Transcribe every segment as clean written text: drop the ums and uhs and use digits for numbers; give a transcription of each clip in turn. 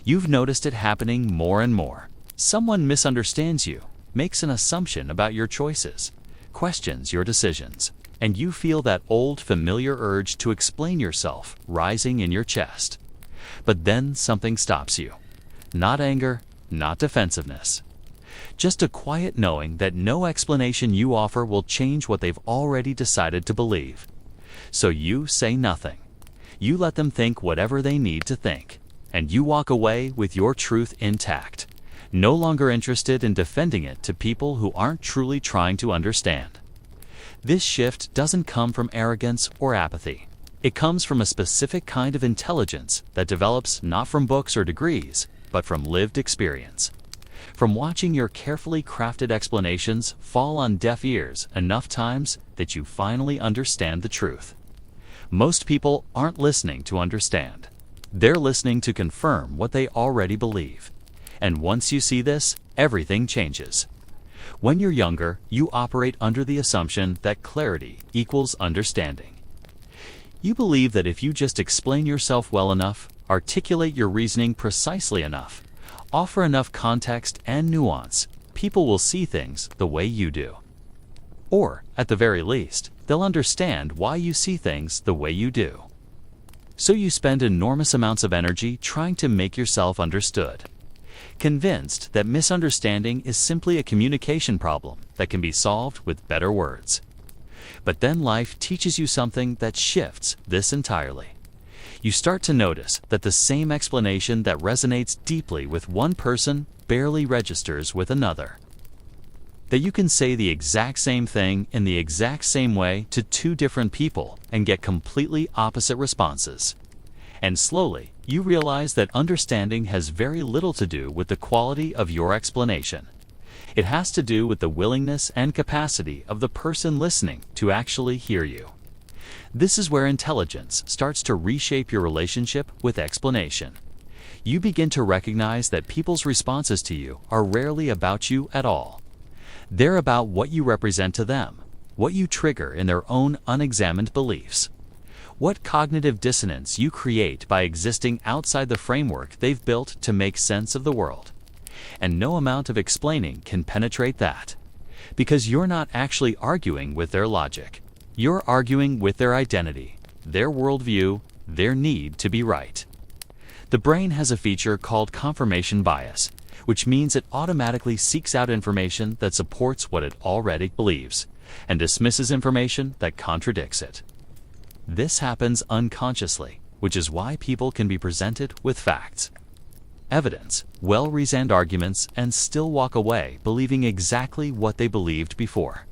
You've noticed it happening more and more. Someone misunderstands you, makes an assumption about your choices, questions your decisions, and you feel that old familiar urge to explain yourself rising in your chest. But then something stops you. Not anger, not defensiveness. Just a quiet knowing that no explanation you offer will change what they've already decided to believe. So you say nothing. You let them think whatever they need to think, and you walk away with your truth intact, no longer interested in defending it to people who aren't truly trying to understand. This shift doesn't come from arrogance or apathy. It comes from a specific kind of intelligence that develops not from books or degrees, but from lived experience. From watching your carefully crafted explanations fall on deaf ears enough times that you finally understand the truth. Most people aren't listening to understand. They're listening to confirm what they already believe. And once you see this, everything changes. When you're younger, you operate under the assumption that clarity equals understanding. You believe that if you just explain yourself well enough, articulate your reasoning precisely enough, offer enough context and nuance, people will see things the way you do. Or, at the very least, they'll understand why you see things the way you do. So you spend enormous amounts of energy trying to make yourself understood, convinced that misunderstanding is simply a communication problem that can be solved with better words. But then life teaches you something that shifts this entirely. You start to notice that the same explanation that resonates deeply with one person barely registers with another. That you can say the exact same thing in the exact same way to two different people and get completely opposite responses. And slowly, you realize that understanding has very little to do with the quality of your explanation. It has to do with the willingness and capacity of the person listening to actually hear you. This is where intelligence starts to reshape your relationship with explanation. You begin to recognize that people's responses to you are rarely about you at all. They're about what you represent to them, what you trigger in their own unexamined beliefs, what cognitive dissonance you create by existing outside the framework they've built to make sense of the world. And no amount of explaining can penetrate that, because you're not actually arguing with their logic. You're arguing with their identity, their worldview, their need to be right. The brain has a feature called confirmation bias, which means it automatically seeks out information that supports what it already believes, and dismisses information that contradicts it. This happens unconsciously, which is why people can be presented with facts, evidence, well-reasoned arguments, and still walk away believing exactly what they believed before.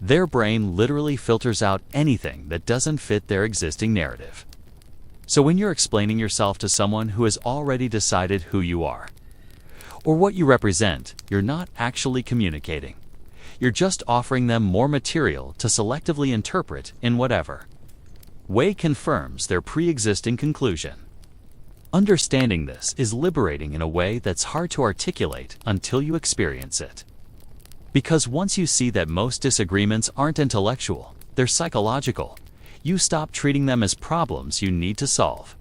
Their brain literally filters out anything that doesn't fit their existing narrative. So when you're explaining yourself to someone who has already decided who you are, or what you represent, you're not actually communicating. You're just offering them more material to selectively interpret in whatever way confirms their pre-existing conclusion. Understanding this is liberating in a way that's hard to articulate until you experience it. Because once you see that most disagreements aren't intellectual, they're psychological, you stop treating them as problems you need to solve.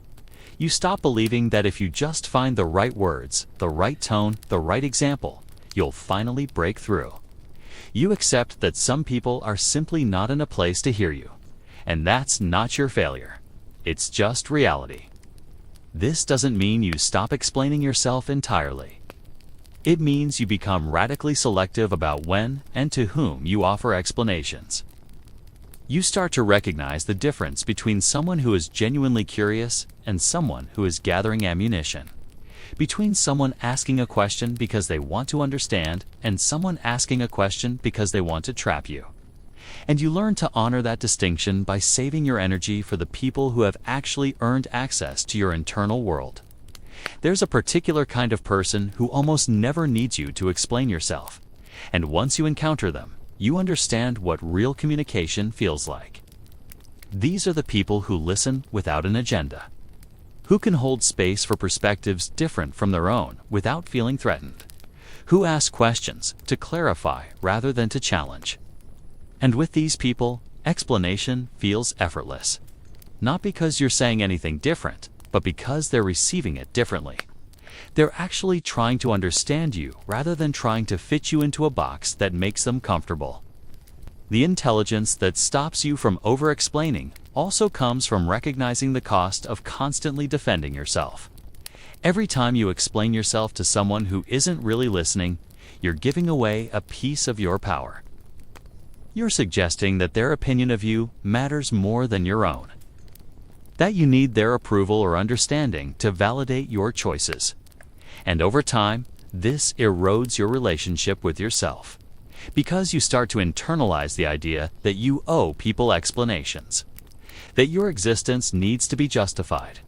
You stop believing that if you just find the right words, the right tone, the right example, you'll finally break through. You accept that some people are simply not in a place to hear you, and that's not your failure. It's just reality. This doesn't mean you stop explaining yourself entirely. It means you become radically selective about when and to whom you offer explanations. You start to recognize the difference between someone who is genuinely curious and someone who is gathering ammunition, between someone asking a question because they want to understand and someone asking a question because they want to trap you. And you learn to honor that distinction by saving your energy for the people who have actually earned access to your internal world. There's a particular kind of person who almost never needs you to explain yourself, and once you encounter them, you understand what real communication feels like. These are the people who listen without an agenda, who can hold space for perspectives different from their own without feeling threatened, who ask questions to clarify rather than to challenge. And with these people, explanation feels effortless. Not because you're saying anything different, but because they're receiving it differently. They're actually trying to understand you rather than trying to fit you into a box that makes them comfortable. The intelligence that stops you from over-explaining also comes from recognizing the cost of constantly defending yourself. Every time you explain yourself to someone who isn't really listening, you're giving away a piece of your power. You're suggesting that their opinion of you matters more than your own, that you need their approval or understanding to validate your choices. And over time, this erodes your relationship with yourself, because you start to internalize the idea that you owe people explanations, that your existence needs to be justified,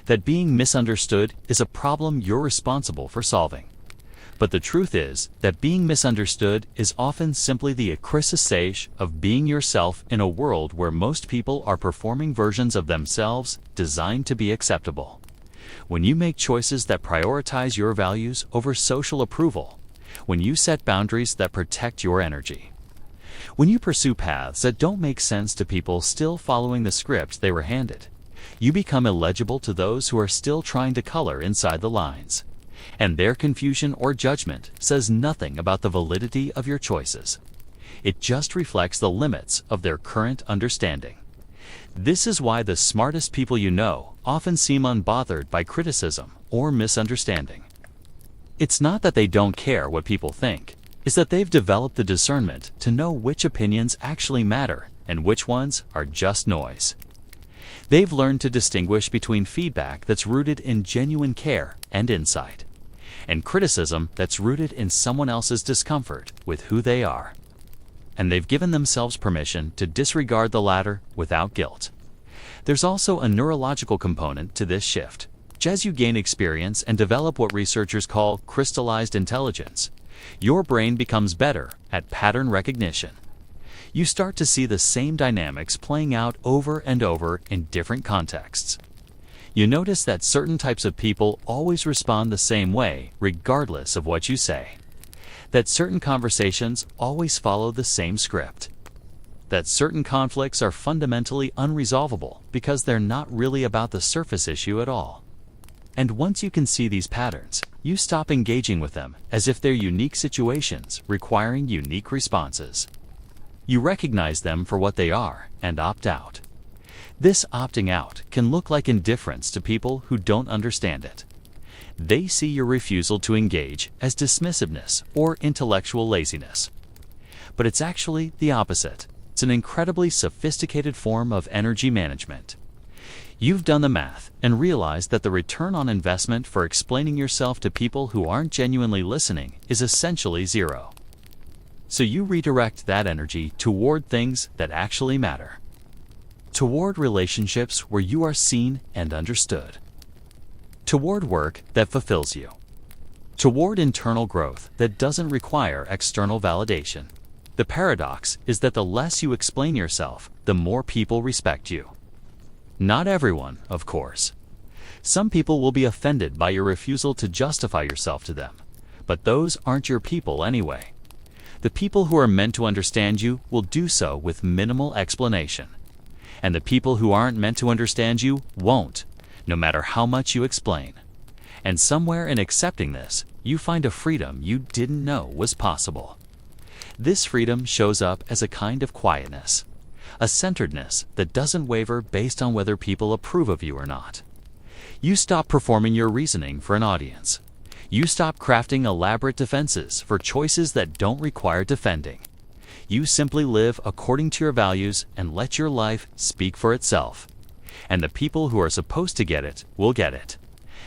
that being misunderstood is a problem you're responsible for solving. But the truth is that being misunderstood is often simply the écrasage of being yourself in a world where most people are performing versions of themselves designed to be acceptable. When you make choices that prioritize your values over social approval, when you set boundaries that protect your energy, when you pursue paths that don't make sense to people still following the script they were handed, you become illegible to those who are still trying to color inside the lines. And their confusion or judgment says nothing about the validity of your choices. It just reflects the limits of their current understanding. This is why the smartest people you know often seem unbothered by criticism or misunderstanding. It's not that they don't care what people think, it's that they've developed the discernment to know which opinions actually matter and which ones are just noise. They've learned to distinguish between feedback that's rooted in genuine care and insight, and criticism that's rooted in someone else's discomfort with who they are. And they've given themselves permission to disregard the latter without guilt. There's also a neurological component to this shift. As you gain experience and develop what researchers call crystallized intelligence, your brain becomes better at pattern recognition. You start to see the same dynamics playing out over and over in different contexts. You notice that certain types of people always respond the same way, regardless of what you say. That certain conversations always follow the same script. That certain conflicts are fundamentally unresolvable because they're not really about the surface issue at all. And once you can see these patterns, you stop engaging with them as if they're unique situations requiring unique responses. You recognize them for what they are and opt out. This opting out can look like indifference to people who don't understand it. They see your refusal to engage as dismissiveness or intellectual laziness. But it's actually the opposite. It's an incredibly sophisticated form of energy management. You've done the math and realized that the return on investment for explaining yourself to people who aren't genuinely listening is essentially zero. So you redirect that energy toward things that actually matter. Toward relationships where you are seen and understood. Toward work that fulfills you. Toward internal growth that doesn't require external validation. The paradox is that the less you explain yourself, the more people respect you. Not everyone, of course. Some people will be offended by your refusal to justify yourself to them, but those aren't your people anyway. The people who are meant to understand you will do so with minimal explanation. And the people who aren't meant to understand you won't, no matter how much you explain. And somewhere in accepting this, you find a freedom you didn't know was possible. This freedom shows up as a kind of quietness, a centeredness that doesn't waver based on whether people approve of you or not. You stop performing your reasoning for an audience. You stop crafting elaborate defenses for choices that don't require defending. You simply live according to your values and let your life speak for itself. And the people who are supposed to get it will get it.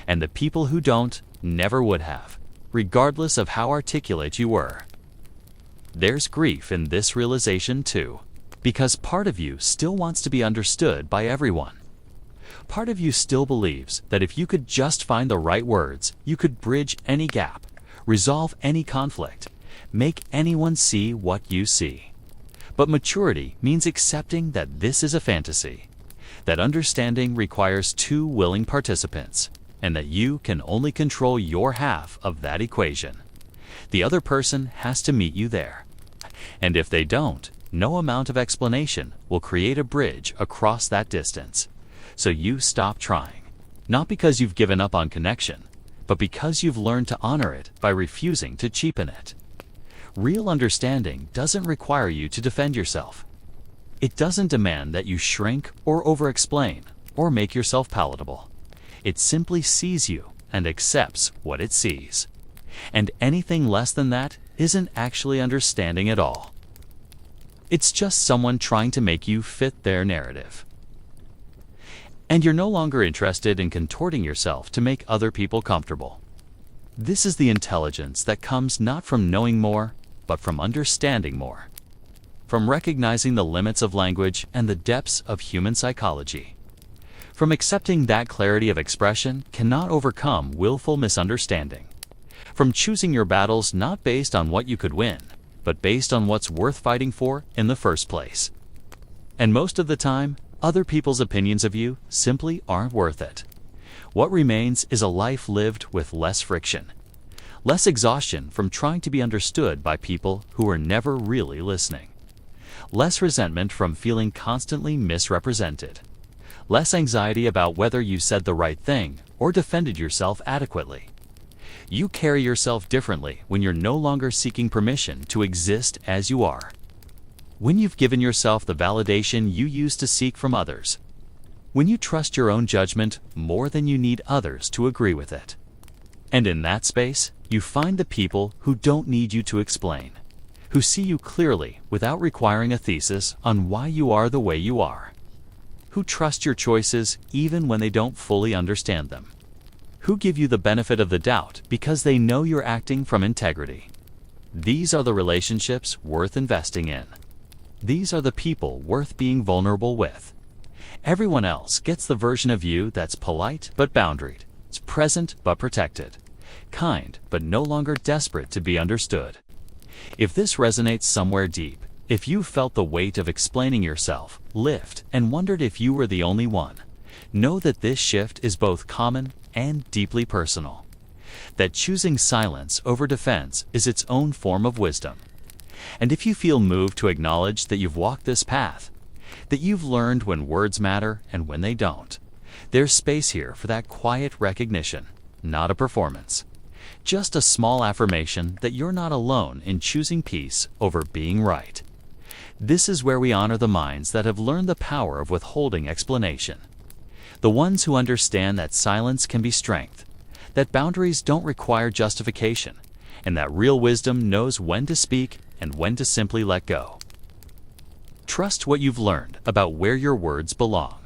And the people who don't never would have, regardless of how articulate you were. There's grief in this realization too, because part of you still wants to be understood by everyone. Part of you still believes that if you could just find the right words, you could bridge any gap, resolve any conflict, make anyone see what you see. But maturity means accepting that this is a fantasy, that understanding requires two willing participants, and that you can only control your half of that equation. The other person has to meet you there. And if they don't, no amount of explanation will create a bridge across that distance. So you stop trying, not because you've given up on connection, but because you've learned to honor it by refusing to cheapen it. Real understanding doesn't require you to defend yourself. It doesn't demand that you shrink or over-explain or make yourself palatable. It simply sees you and accepts what it sees. And anything less than that isn't actually understanding at all. It's just someone trying to make you fit their narrative. And you're no longer interested in contorting yourself to make other people comfortable. This is the intelligence that comes not from knowing more, but from understanding more. From recognizing the limits of language and the depths of human psychology. From accepting that clarity of expression cannot overcome willful misunderstanding. From choosing your battles not based on what you could win, but based on what's worth fighting for in the first place. And most of the time, other people's opinions of you simply aren't worth it. What remains is a life lived with less friction, less exhaustion from trying to be understood by people who are never really listening, less resentment from feeling constantly misrepresented, less anxiety about whether you said the right thing or defended yourself adequately. You carry yourself differently when you're no longer seeking permission to exist as you are. When you've given yourself the validation you used to seek from others. When you trust your own judgment more than you need others to agree with it. And in that space, you find the people who don't need you to explain, who see you clearly without requiring a thesis on why you are the way you are, who trust your choices even when they don't fully understand them, who give you the benefit of the doubt because they know you're acting from integrity. These are the relationships worth investing in. These are the people worth being vulnerable with. Everyone else gets the version of you that's polite but boundaried, it's present but protected, kind but no longer desperate to be understood. If this resonates somewhere deep, if you felt the weight of explaining yourself lift and wondered if you were the only one, know that this shift is both common and deeply personal. That choosing silence over defense is its own form of wisdom. And if you feel moved to acknowledge that you've walked this path, that you've learned when words matter and when they don't, there's space here for that quiet recognition, not a performance. Just a small affirmation that you're not alone in choosing peace over being right. This is where we honor the minds that have learned the power of withholding explanation. The ones who understand that silence can be strength, that boundaries don't require justification, and that real wisdom knows when to speak and when to simply let go. Trust what you've learned about where your words belong.